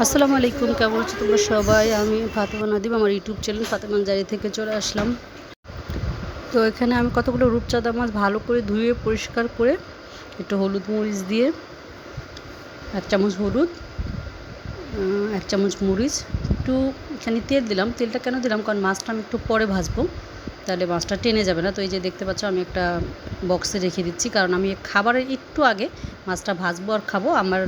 আসসালামু আলাইকুম, কেমন আছো তোমরা সবাই? আমি ফাতেমা নাদিম, আমার ইউটিউব চ্যানেল ফাতেমা জারি থেকে চলে আসলাম। তো এখানে আমি কতগুলো রূপচাঁদা মাছ ভালো করে ধুয়ে পরিষ্কার করে একটু হলুদ মরিচ দিয়ে 1 চামচ হলুদ, 1 চামচ মরিচ, একটু এখানে তেল দিলাম। তেলটা কেন দিলাম? কারণ মাছটা আমি একটু পরে ভাজবো, তাহলে মাছটা টেনে যাবে না। তো এই যে দেখতে পাচ্ছ আমি একটা বক্সে রেখে দিচ্ছি, কারণ আমি খাবারের একটু আগে মাছটা ভাজবো আর খাবো। আমার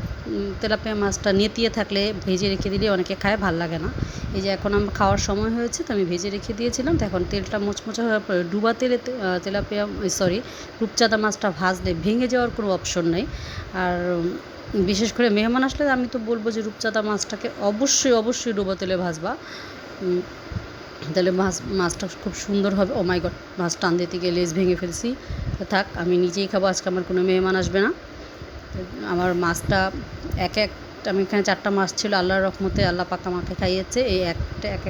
তেলাপিয়া মাছটা নেতিয়ে থাকলে ভেজে রেখে দিলে অনেকে খায়, ভাল লাগে না। এই যে এখন আমার খাওয়ার সময় হয়েছে, তো আমি ভেজে রেখে দিয়েছিলাম। তো এখন তেলটা মোচমোচা হওয়ার পরে ডুবা তেলে তেলাপিয়া রূপচাঁদা মাছটা ভাজলে ভেঙে যাওয়ার কোনো অপশন নেই। আর বিশেষ করে মেহমান আসলে আমি তো বলবো যে রূপচাঁদা মাছটাকে অবশ্যই ডুবা তেলে ভাজবা, তাহলে মাছটা খুব সুন্দর হবে। ও মাই গড, মাছ টান দিতে গিয়ে লেজ ভেঙে ফেলছি। থাক, আমি নিজেই খাবো, আজকে আমার কোনো মেহমান আসবে না। আমার মাছটা আমি এখানে 4টা মাছ ছিল, আল্লাহর রহমতে আল্লাহ পাক আমাকে খাইয়েছে। এই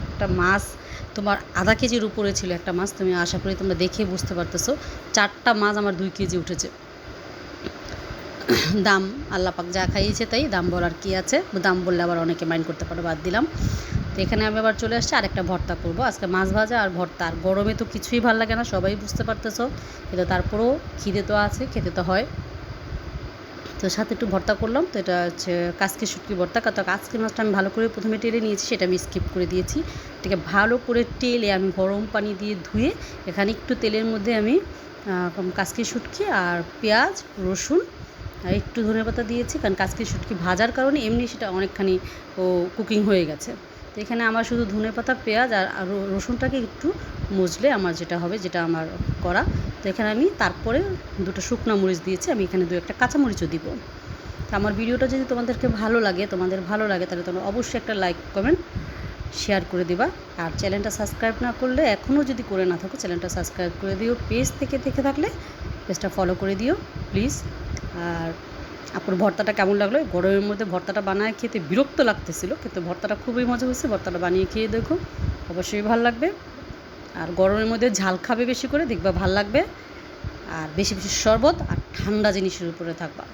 একটা মাছ তোমার আধা কেজির উপরে ছিল একটা মাছ। তুমি আশা করি তোমরা দেখে বুঝতে পারতেছো, 4টা মাছ আমার 2 কেজি উঠেছে। দাম আল্লাহ পাক যা খাইয়েছে তাই, দাম বলার কি আছে? দাম বললে আবার অনেকে মাইন্ড করতে পারো, বাদ দিলাম। তো এখানে আমি আবার চলে আসছি আরেকটা ভর্তা করবো আজকে, মাছ ভাজা আর ভর্তা। আর গরমে তো কিছুই ভালো লাগে না, সবাই বুঝতে পারতেছো, কিন্তু তারপরেও খিদে তো আছে, খেতে তো হয়। তো সাথে একটু ভর্তা করলাম। তো এটা হচ্ছে কাচকি শুটকি ভর্তা। তো কাচকি মাছটা আমি ভালো করে প্রথমে টেলে নিয়েছি, সেটা আমি স্কিপ করে দিয়েছি। এটাকে ভালো করে টেলে আমি গরম পানি দিয়ে ধুয়ে এখানে একটু তেলের মধ্যে আমি কাচকি শুটকি আর পেঁয়াজ, রসুন আর একটু ধনেপাতা দিয়েছি, কারণ কাচকি শুটকি ভাজার কারণে এমনি সেটা অনেকখানি কুকিং হয়ে গেছে। তো এখানে আমার শুধু ধনেপাতা, পেঁয়াজ আর রসুনটাকে একটু মজলে আমার যেটা হবে, যেটা আমার করা। তো এখানে আমি তারপরে 2টো শুকনো মরিচ দিয়েছি, আমি এখানে 2-1টা কাঁচামরিচও দিব। তো আমার ভিডিওটা যদি তোমাদের ভালো লাগে তাহলে তোমরা অবশ্যই একটা লাইক, কমেন্ট, শেয়ার করে দিবা। আর চ্যানেলটা সাবস্ক্রাইব না করলে, এখনও যদি করে না থাকো, চ্যানেলটা সাবস্ক্রাইব করে দিও। পেজ থেকে দেখে থাকলে পেজটা ফলো করে দিও প্লিজ। আর আপুর ভর্তাটা কেমন লাগলো? গরমের মধ্যে ভর্তাটা বানায় খেতে বিরক্ত লাগতেছিল, কিন্তু ভর্তাটা খুবই মজা হয়েছে। ভর্তাটা বানিয়ে খেয়ে দেখো, অবশ্যই ভালো লাগবে। আর গরমের মধ্যে ঝাল খাবে বেশি করে, দেখবা ভাল লাগবে। আর বেশি বেশি শরবত আর ঠান্ডা জিনিসের উপরে থাকবা।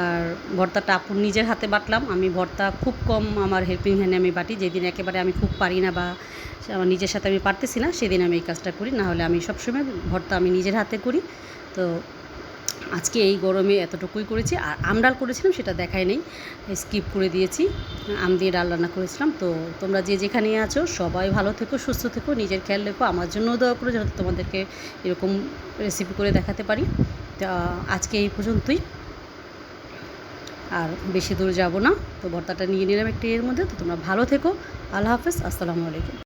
আর ভর্তাটা আপুর নিজের হাতে বাটলাম। আমি ভর্তা খুব কম আমার হেল্পিং হ্যান্ডে আমি বাটি, যেদিন একেবারে আমি খুব পারি না বা আমার নিজের সাথে আমি পারতেছি না, সেদিন আমি এই কাজটা করি। না হলে আমি সবসময় ভর্তা আমি নিজের হাতে করি। তো আজকে এই গরমে এতটুকুই করেছি। আর আম ডাল করেছিলাম, সেটা দেখাই নেই, স্কিপ করে দিয়েছি। আম দিয়ে ডাল রান্না করেছিলাম। তো তোমরা যে যেখানে আছো সবাই ভালো থেকো, সুস্থ থেকো, নিজের খেয়াল রেখো। আমার জন্যও দোয়া করো, যাতে তোমাদেরকে এরকম রেসিপি করে দেখাতে পারি। তা আজকে এই পর্যন্তই, আর বেশি দূর যাব না। তো ভর্তাটা নিয়ে নিলাম একটু এর মধ্যে। তো তোমরা ভালো থেকো। আল্লাহ হাফেজ, আসসালামু আলাইকুম।